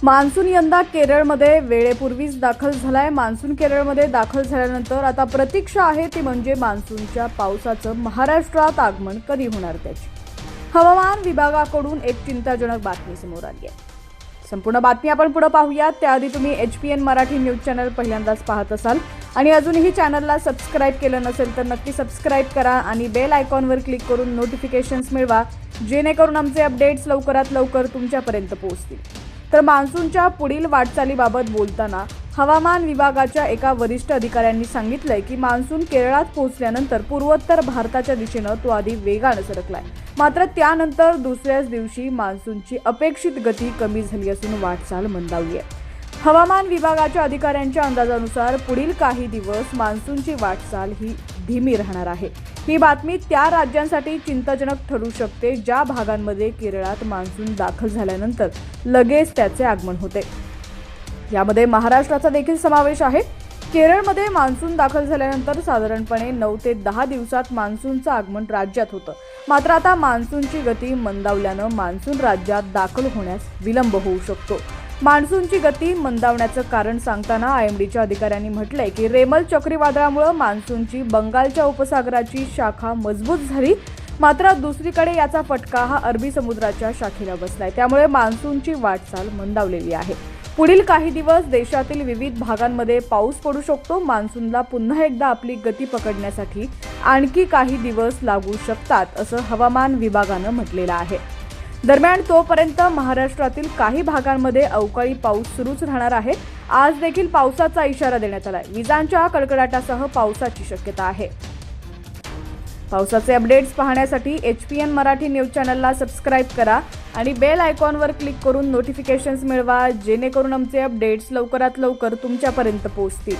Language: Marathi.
मान्सून यंदा केरळमध्ये वेळेपूर्वीच दाखल झालाय। मान्सून केरळमध्ये दाखल झाल्यानंतर आता प्रतीक्षा आहे ती म्हणजे मान्सूनच्या पावसाचं महाराष्ट्रात आगमन कधी होणार त्याची। हवामान विभागाकडून एक चिंताजनक बातमी समोर आली आहे। संपूर्ण बातमी आपण पुढे पाहूयात त्याआधी तुम्ही HPN मराठी न्यूज चॅनल पहिल्यांदाच पाहत असाल आणि अजूनही चॅनलला सबस्क्राइब केलं नसेल तर नक्की सबस्क्राइब करा आणि बेल आयकॉनवर क्लिक करून नोटिफिकेशन्स मिळवा, जेणेकरून आमचे अपडेट्स लवकरात लवकर तुमच्यापर्यंत पोहोचतील। तर मान्सूनच्या पुढील वाटचालीबाबत बोलताना हवामान विभागाच्या एका वरिष्ठ अधिकाऱ्यांनी सांगितलंय की मान्सून केरळात पोहोचल्यानंतर पूर्वोत्तर भारताच्या दिशेने तो आधी वेगाने सरकलाय, मात्र त्यानंतर दुसऱ्याच दिवशी मान्सूनची अपेक्षित गती कमी झाली असून वाटचाल मंदावली आहे। हवामान विभागाच्या अधिकाऱ्यांच्या अंदाजानुसार पुढील काही दिवस मान्सूनची वाटचाल ही धीमी राहणार आहे। ही बातमी त्या राज्यांसाठी चिंताजनक ठरू शकते ज्या भागांमध्ये केरळात मान्सून दाखल झाल्यानंतर लगेच त्याचे आगमन होते। यामध्ये महाराष्ट्राचा देखील समावेश आहे। केरळमध्ये मान्सून दाखल झाल्यानंतर साधारणपणे 9 ते 10 दिवसात मान्सूनचं आगमन राज्यात होतं, मात्र आता मान्सूनची गती मंदावल्यानं मान्सून राज्यात दाखल होण्यास विलंब होऊ शकतो। मान्सूनची गती मंदावण्याचं कारण सांगताना IMDच्या अधिकाऱ्यांनी म्हटलंय की रेमल चक्रीवादळामुळे मान्सूनची बंगालच्या उपसागराची शाखा मजबूत झाली, मात्र दुसरीकडे याचा फटका हा अरबी समुद्राच्या शाखेला बसलाय, त्यामुळे मान्सूनची वाटचाल मंदावलेली आहे। पुढील काही दिवस देशातील विविध भागांमध्ये पाऊस पडू शकतो। मान्सूनला पुन्हा एकदा आपली गती पकडण्यासाठी आणखी काही दिवस लागू शकतात असं हवामान विभागानं म्हटलेलं आहे। दरम्यान तोपर्यंत महाराष्ट्रातील काही भागांमध्ये अवकाळी पाऊस सुरूच राहणार आहे। आज देखील पावसाचा इशारा देण्यात आलाय। विजांच्या कडकडाटासह पावसाची शक्यता आहे। पावसाचे अपडेट्स पाहण्यासाठी HPN मराठी न्यूज चॅनलला सबस्क्राइब करा आणि बेल आयकॉनवर क्लिक करून नोटिफिकेशन्स मिळवा, जेणेकरून आमचे अपडेट्स लवकरात लवकर तुमच्यापर्यंत पोहोचतील।